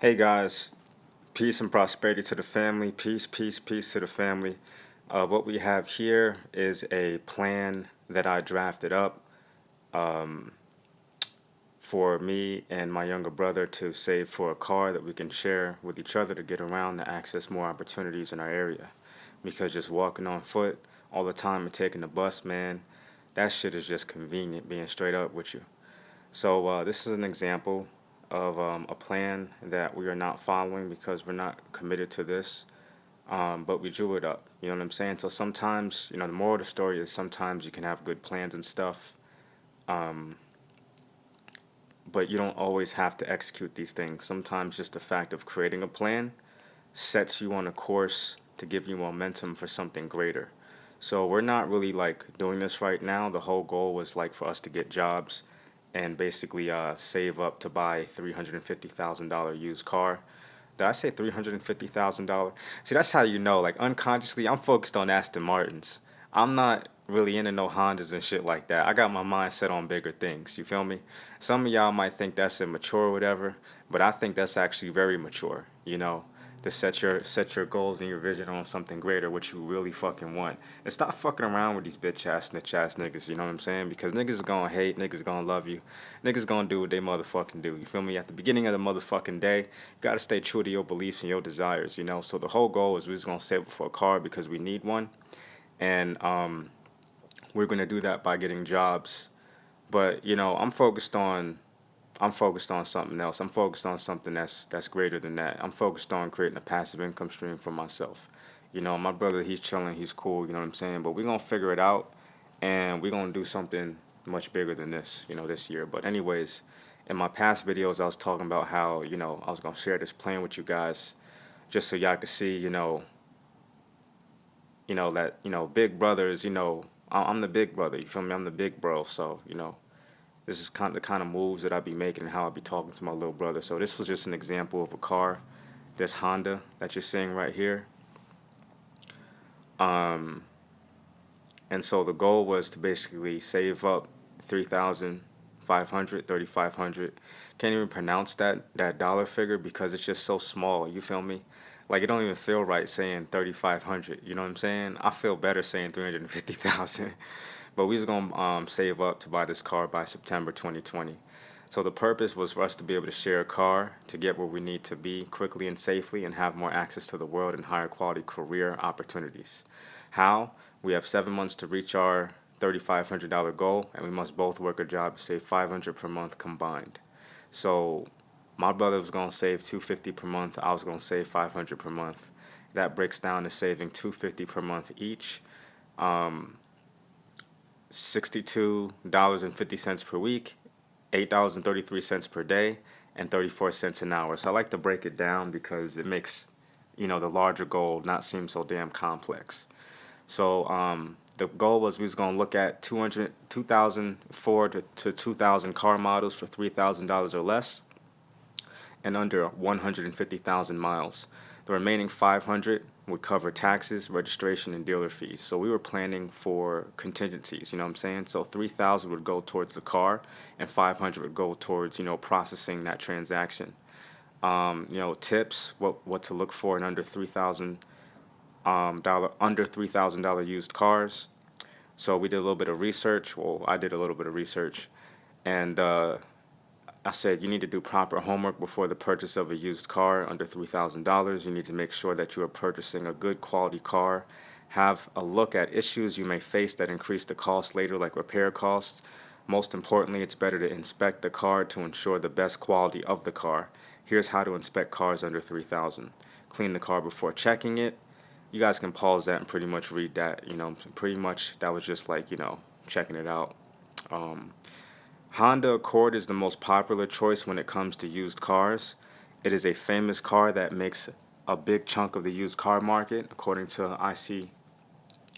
Hey guys, peace and prosperity to the family. Peace, peace, peace to the family. What we have here is a plan that I drafted up um, for me and my younger brother to save for a car that we can share with each other to get around to access more opportunities in our area. Because just walking on foot all the time and taking the bus, man, that shit is just convenient being straight up with you. So this is an example of a plan that we are not following because we're not committed to this, but we drew it up. You know what I'm saying? So sometimes, the moral of the story is sometimes you can have good plans and stuff, um, but you don't always have to execute these things. Sometimes just the fact of creating a plan sets you on a course to give you momentum for something greater. So we're not really like doing this right now. The whole goal was like for us to get jobs and basically save up to buy $350,000 used car. Did I say $350,000? See, that's how you know. Like unconsciously, I'm focused on Aston Martins. I'm not really into no Hondas and shit like that. I got my mind set on bigger things. You feel me? Some of y'all might think that's immature or whatever, but I think that's actually very mature. To set your goals and your vision on something greater, what you really fucking want. And stop fucking around with these bitch ass snitch ass niggas, you know what I'm saying? Because niggas is gonna hate, niggas gonna love you, niggas gonna do what they motherfucking do. You feel me? At the beginning of the motherfucking day, you gotta stay true to your beliefs and your desires. So the whole goal is we're just gonna save for a car because we need one. And we're gonna do that by getting jobs. But I'm focused on something else. I'm focused on something that's greater than that. I'm focused on creating a passive income stream for myself. My brother, he's chilling, he's cool, you know what I'm saying? But we're gonna figure it out and we're gonna do something much bigger than this, this year. But anyways, in my past videos I was talking about how, I was gonna share this plan with you guys just so y'all could see, that, big brothers, I'm the big brother, you feel me? I'm the big bro, so, this is kind of the kind of moves that I'd be making and how I'd be talking to my little brother. So this was just an example of a car, this Honda that you're seeing right here. Um, and so the goal was to basically save up 3,500, 3,500. Can't even pronounce that dollar figure because it's just so small. You feel me? Like it don't even feel right saying 3,500. You know what I'm saying? I feel better saying 350,000. But we was gonna save up to buy this car by September 2020. So the purpose was for us to be able to share a car to get where we need to be quickly and safely and have more access to the world and higher quality career opportunities. How? We have 7 months to reach our $3,500 goal, and we must both work a job to save 500 per month combined. So my brother was gonna save 250 per month. I was gonna save 500 per month. That breaks down to saving 250 per month each. Um, $62.50 per week, $8.33 per day, and 34 cents an hour. So I like to break it down because it makes, the larger goal not seem so damn complex. So the goal was we was gonna look at 2004 to 2000 car models for $3,000 or less, and under 150,000 miles. The remaining 500 would cover taxes, registration, and dealer fees. So we were planning for contingencies, you know what I'm saying? So 3,000 would go towards the car, and 500 would go towards, processing that transaction. Tips, what to look for in under $3,000 used cars. So we did a little bit of research. Well, I did a little bit of research, and I said you need to do proper homework before the purchase of a used car under $3,000. You need to make sure that you are purchasing a good quality car. Have a look at issues you may face that increase the cost later, like repair costs. Most importantly, it's better to inspect the car to ensure the best quality of the car. Here's how to inspect cars under 3,000. Clean the car before checking it. You guys can pause that and pretty much read that. Pretty much that was just like, checking it out. Um, Honda Accord is the most popular choice when it comes to used cars. It is a famous car that makes a big chunk of the used car market, according to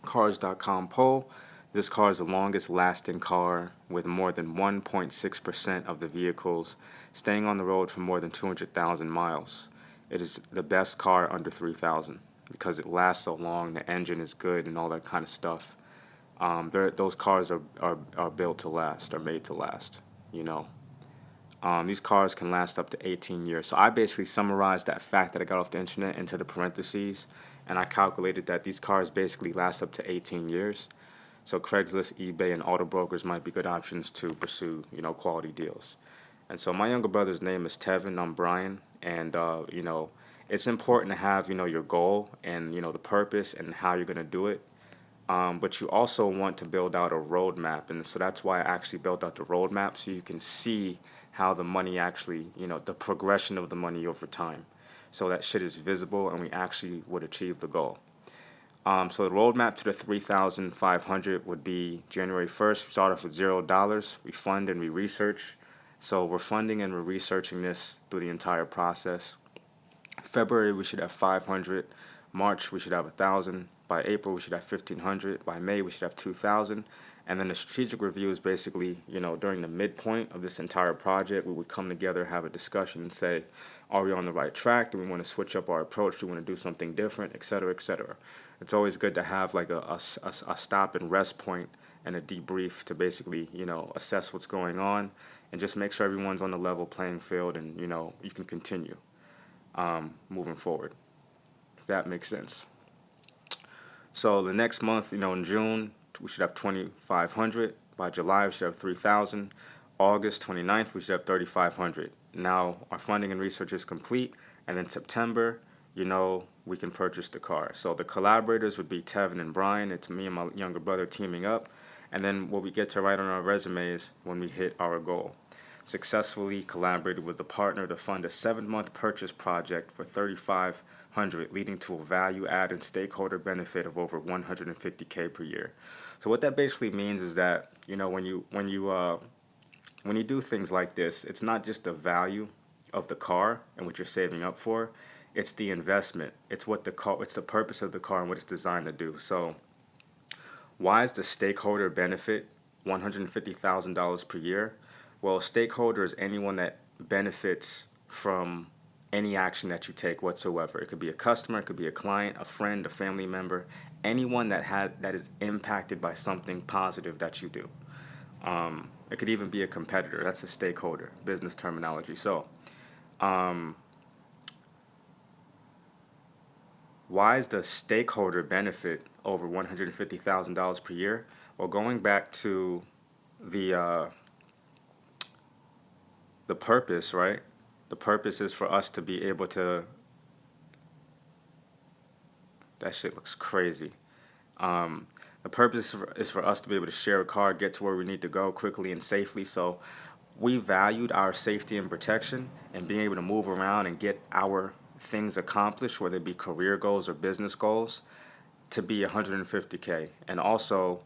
iCars.com poll. This car is the longest lasting car with more than 1.6% of the vehicles staying on the road for more than 200,000 miles. It is the best car under 3,000 because it lasts so long, the engine is good, and all that kind of stuff. Those cars are built to last, are made to last, you know. These cars can last up to 18 years. So I basically summarized that fact that I got off the internet into the parentheses, and I calculated that these cars basically last up to 18 years. So Craigslist, eBay, and auto brokers might be good options to pursue, quality deals. And so my younger brother's name is Tevin. I'm Brian, and it's important to have your goal and the purpose and how you're gonna do it. But you also want to build out a roadmap, and so that's why I actually built out the roadmap so you can see how the money actually, the progression of the money over time. So that shit is visible, and we actually would achieve the goal. So the roadmap to the 3,500 would be January 1st. We start off with $0. We fund and we research. So we're funding and we're researching this through the entire process. February we should have 500. March we should have 1,000. By April we should have 1,500. By May we should have 2,000. And then the strategic review is basically, during the midpoint of this entire project, we would come together, have a discussion, and say, are we on the right track? Do we want to switch up our approach? Do we want to do something different, et cetera, et cetera? It's always good to have like a stop and rest point and a debrief to basically, assess what's going on and just make sure everyone's on the level playing field and, you can continue moving forward, if that makes sense. So the next month, in June, we should have 2,500. By July, we should have 3,000. August 29th, we should have 3,500. Now, our funding and research is complete, and in September, we can purchase the car. So the collaborators would be Tevin and Brian. It's me and my younger brother teaming up. And then what we get to write on our resumes when we hit our goal. Successfully collaborated with a partner to fund a 7-month purchase project for 3,500, leading to a value add and stakeholder benefit of over 150K per year. So what that basically means is that when you do things like this, it's not just the value of the car and what you're saving up for, it's the investment. It's the purpose of the car and what it's designed to do. So why is the stakeholder benefit $150,000 per year? Well, a stakeholder is anyone that benefits from any action that you take whatsoever. It could be a customer, it could be a client, a friend, a family member, anyone that is impacted by something positive that you do. It could even be a competitor. That's a stakeholder, business terminology. So, why is the stakeholder benefit over $150,000 per year? Well, going back to the purpose, right? The purpose is for us to be able to. That shit looks crazy. The purpose is for us to be able to share a car, get to where we need to go quickly and safely. So we valued our safety and protection and being able to move around and get our things accomplished, whether it be career goals or business goals, to be 150K. And also,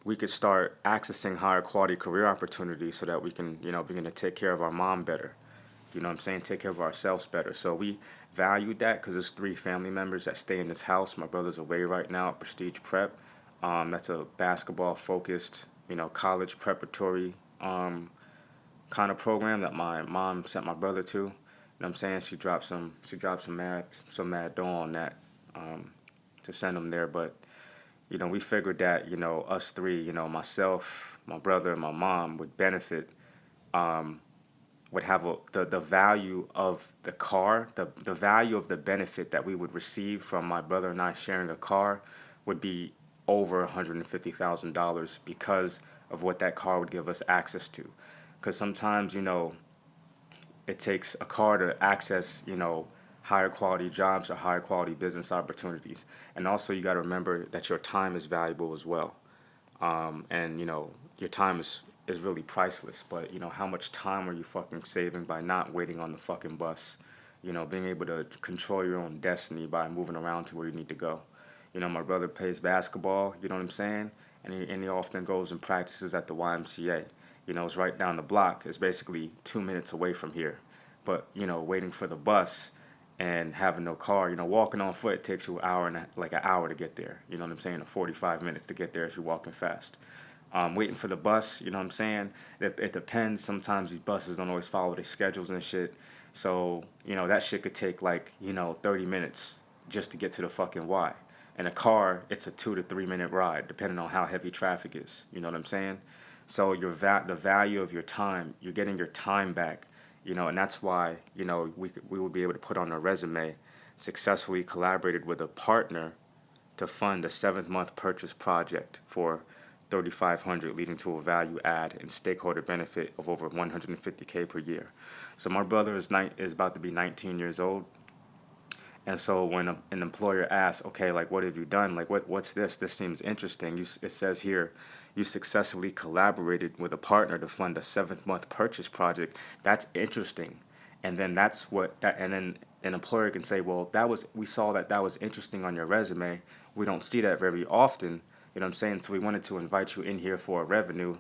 we could start accessing higher quality career opportunities so that we can, begin to take care of our mom better. You know what I'm saying? Take care of ourselves better. So we valued that because there's 3 family members that stay in this house. My brother's away right now at Prestige Prep. That's a basketball-focused, college preparatory kind of program that my mom sent my brother to. You know what I'm saying? She dropped some mad dough on that to send him there. But, we figured that, us 3, myself, my brother, and my mom would benefit would have the value of the car, the value of the benefit that we would receive from my brother and I sharing a car would be over $150,000 because of what that car would give us access to. Because sometimes, it takes a car to access, higher quality jobs or higher quality business opportunities. And also you got to remember that your time is valuable as well. And, your time is really priceless. But, how much time are you fucking saving by not waiting on the fucking bus? Being able to control your own destiny by moving around to where you need to go. My brother plays basketball, you know what I'm saying? And he often goes and practices at the YMCA. It's right down the block. It's basically 2 minutes away from here. But, waiting for the bus and having no car, walking on foot takes you an hour to get there. You know what I'm saying? Or 45 minutes to get there if you're walking fast. Waiting for the bus, you know what I'm saying? It depends. Sometimes these buses don't always follow their schedules and shit. So, that shit could take 30 minutes just to get to the fucking Y. In a car, it's a 2 to 3 minute ride, depending on how heavy traffic is. You know what I'm saying? So the value of your time, you're getting your time back, and that's why, we will be able to put on a resume, successfully collaborated with a partner to fund a 7th month purchase project for 3,500, leading to a value add and stakeholder benefit of over 150K per year. So my brother is about to be 19 years old. And so when an employer asks, okay, like, what have you done? Like, what's this? This seems interesting. It says here, you successfully collaborated with a partner to fund a 7th month purchase project. That's interesting. And then and then an employer can say, well, we saw that was interesting on your resume. We don't see that very often. You know what I'm saying? So we wanted to invite you in here for a revenue.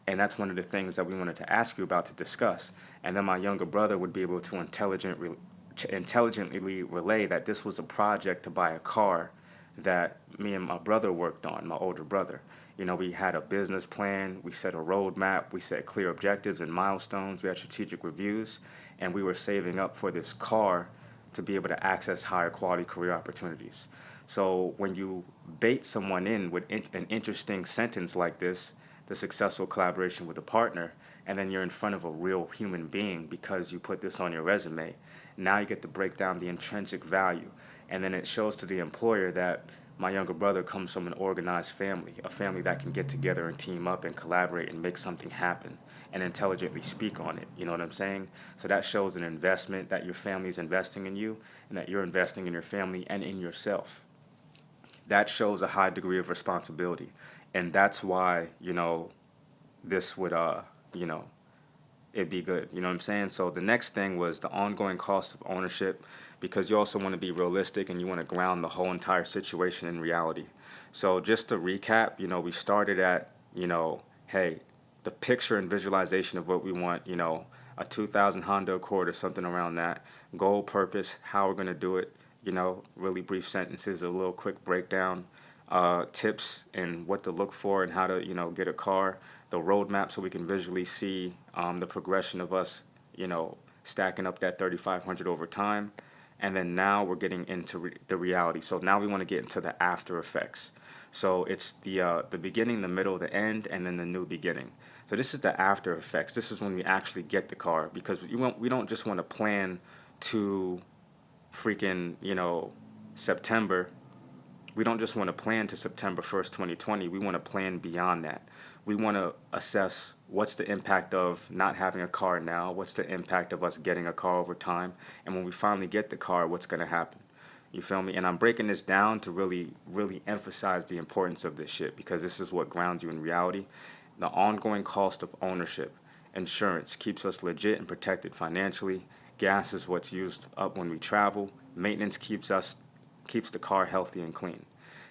And that's one of the things that we wanted to ask you about to discuss. And then my younger brother would be able to intelligently relay that this was a project to buy a car that me and my brother worked on, my older brother. We had a business plan, we set a roadmap, we set clear objectives and milestones, we had strategic reviews, and we were saving up for this car to be able to access higher quality career opportunities. So when you bait someone in with an interesting sentence like this, the successful collaboration with a partner, and then you're in front of a real human being because you put this on your resume, now you get to break down the intrinsic value. And then it shows to the employer that my younger brother comes from an organized family, a family that can get together and team up and collaborate and make something happen and intelligently speak on it. You know what I'm saying? So that shows an investment, that your family's investing in you and that you're investing in your family and in yourself. That shows a high degree of responsibility. And that's why, this would, it'd be good. You know what I'm saying? So the next thing was the ongoing cost of ownership, because you also want to be realistic and you want to ground the whole entire situation in reality. So just to recap, we started at, hey, the picture and visualization of what we want, a 2000 Honda Accord or something around that, goal, purpose, how we're going to do it, really brief sentences, a little quick breakdown, tips and what to look for and how to, get a car, the roadmap so we can visually see the progression of us, stacking up that 3,500 over time. And then now we're getting into the reality. So now we want to get into the after effects. So it's the beginning, the middle, the end, and then the new beginning. So this is the after effects. This is when we actually get the car, because we don't just want to plan to freaking, September. We don't just want to plan to September 1st, 2020. We want to plan beyond that. We want to assess what's the impact of not having a car now, what's the impact of us getting a car over time, and when we finally get the car, what's going to happen. You feel me? And I'm breaking this down to really, really emphasize the importance of this shit, because this is what grounds you in reality. The ongoing cost of ownership. Insurance keeps us legit and protected financially. Gas is what's used up when we travel. Maintenance keeps the car healthy and clean.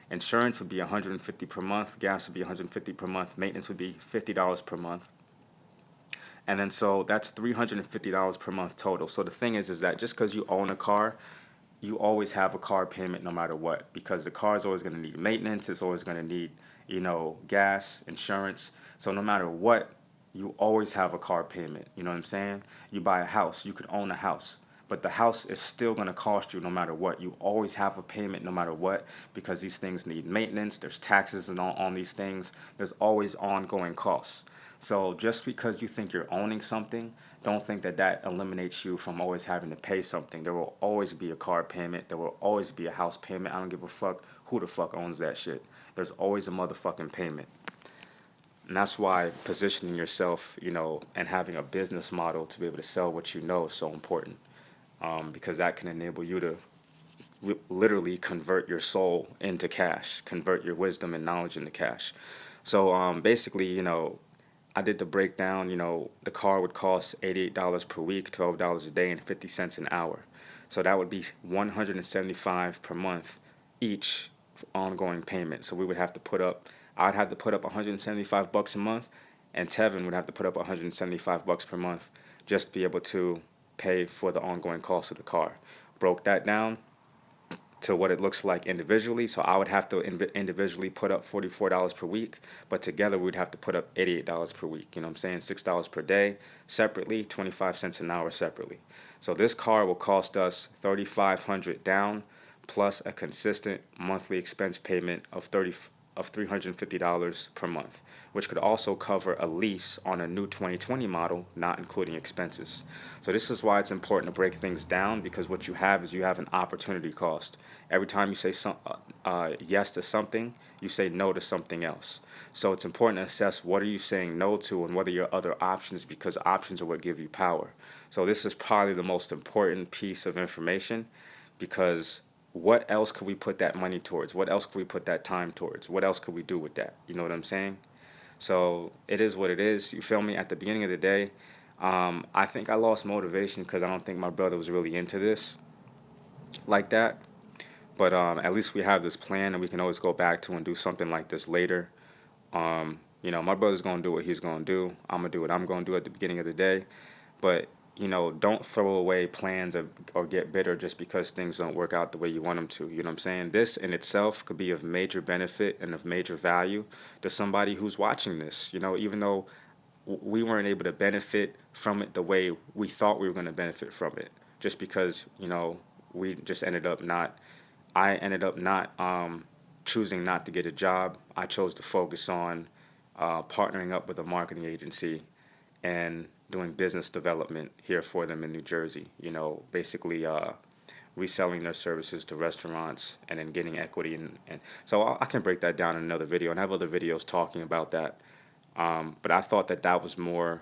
Insurance would be $150 per month. Gas would be $150 per month. Maintenance would be $50 per month. And then so that's $350 per month total. So the thing is that just because you own a car, you always have a car payment no matter what, because the car is always going to need maintenance. It's always going to need, gas, insurance. So no matter what, you always have a car payment. You know what I'm saying? You buy a house, you could own a house, but the house is still going to cost you no matter what. You always have a payment no matter what, because these things need maintenance. There's taxes and on these things. There's always ongoing costs. So just because you think you're owning something, don't think that eliminates you from always having to pay something. There will always be a car payment. There will always be a house payment. I don't give a fuck who the fuck owns that shit. There's always a motherfucking payment. And that's why positioning yourself, and having a business model to be able to sell what you know is so important. Because that can enable you to literally convert your soul into cash, convert your wisdom and knowledge into cash. So basically, I did the breakdown. The car would cost $88 per week, $12 a day, and 50 cents an hour. So that would be $175 per month each ongoing payment. So I'd have to put up $175 a month, and Tevin would have to put up $175 per month just to be able to pay for the ongoing cost of the car. Broke that down to what it looks like individually. So I would have to individually put up $44 per week, but together we'd have to put up $88 per week. You know what I'm saying? $6 per day separately, 25 cents an hour separately. So this car will cost us $3,500 down, plus a consistent monthly expense payment of of $350 per month, which could also cover a lease on a new 2020 model, not including expenses. So this is why it's important to break things down, because what you have is you have an opportunity cost. Every time you say yes to something, you say no to something else. So it's important to assess what are you saying no to and what are your other options, because options are what give you power. So this is probably the most important piece of information, because what else could we put that money towards? What else could we put that time towards? What else could we do with that? You know what I'm saying? So it is what it is. You feel me? At the beginning of the day, I think I lost motivation because I don't think my brother was really into this like that. But at least we have this plan, and we can always go back to and do something like this later. My brother's gonna do what he's gonna do. I'm gonna do what I'm gonna do at the beginning of the day. But don't throw away plans or get bitter just because things don't work out the way you want them to. You know what I'm saying? This in itself could be of major benefit and of major value to somebody who's watching this. Even though we weren't able to benefit from it the way we thought we were going to benefit from it, just because we just ended up not. I ended up not choosing not to get a job. I chose to focus on partnering up with a marketing agency and doing business development here for them in New Jersey. Basically reselling their services to restaurants and then getting equity. And so I can break that down in another video, and I have other videos talking about that. But I thought that was more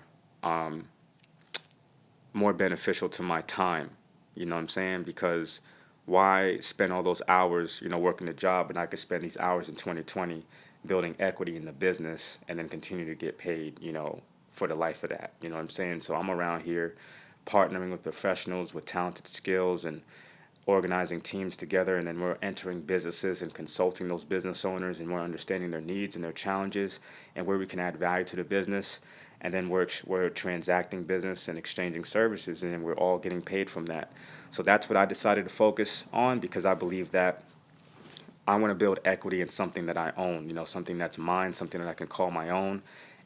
beneficial to my time. You know what I'm saying? Because why spend all those hours, working a job, and I could spend these hours in 2020 building equity in the business and then continue to get paid, for the life of that. You know what I'm saying? So I'm around here partnering with professionals with talented skills and organizing teams together, and then we're entering businesses and consulting those business owners, and we're understanding their needs and their challenges and where we can add value to the business. And then we're transacting business and exchanging services, and then we're all getting paid from that. So that's what I decided to focus on, because I believe that I want to build equity in something that I own, something that's mine, something that I can call my own.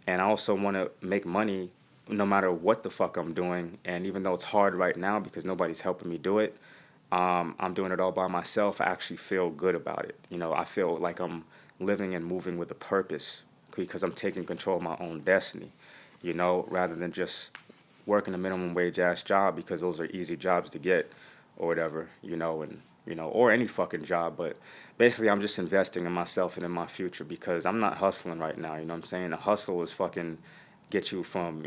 And I also want to make money no matter what the fuck I'm doing. And even though it's hard right now because nobody's helping me do it, I'm doing it all by myself. I actually feel good about it. I feel like I'm living and moving with a purpose because I'm taking control of my own destiny, rather than just working a minimum wage ass job because those are easy jobs to get or whatever, or any fucking job. But basically, I'm just investing in myself and in my future because I'm not hustling right now. You know what I'm saying? The hustle is fucking get you from,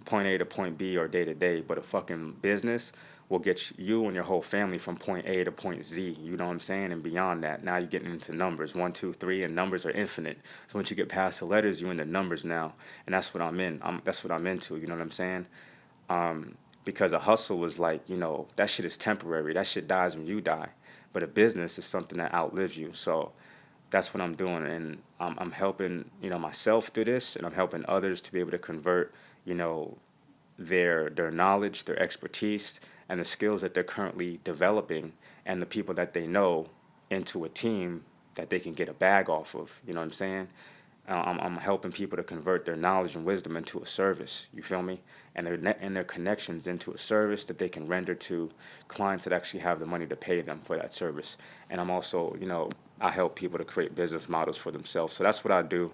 point A to point B or day to day, but a fucking business will get you and your whole family from point A to point Z, you know what I'm saying? And beyond that, now you're getting into numbers, 1, 2, 3, and numbers are infinite. So once you get past the letters, you're in the numbers now, and that's what I'm in. That's what I'm into, you know what I'm saying? Because a hustle is like, that shit is temporary. That shit dies when you die. But a business is something that outlives you. So that's what I'm doing, and I'm helping, myself through this, and I'm helping others to be able to convert, their knowledge, their expertise, and the skills that they're currently developing, and the people that they know, into a team that they can get a bag off of. You know what I'm saying? I'm helping people to convert their knowledge and wisdom into a service. You feel me? And their connections into a service that they can render to clients that actually have the money to pay them for that service. And I'm also, I help people to create business models for themselves. So that's what I do.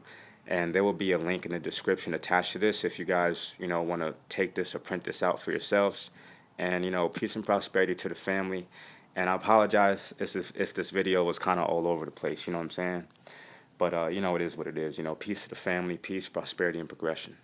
And there will be a link in the description attached to this if you guys, want to take this or print this out for yourselves. And, peace and prosperity to the family. And I apologize if this video was kind of all over the place, you know what I'm saying? But, it is what it is. Peace to the family, peace, prosperity, and progression.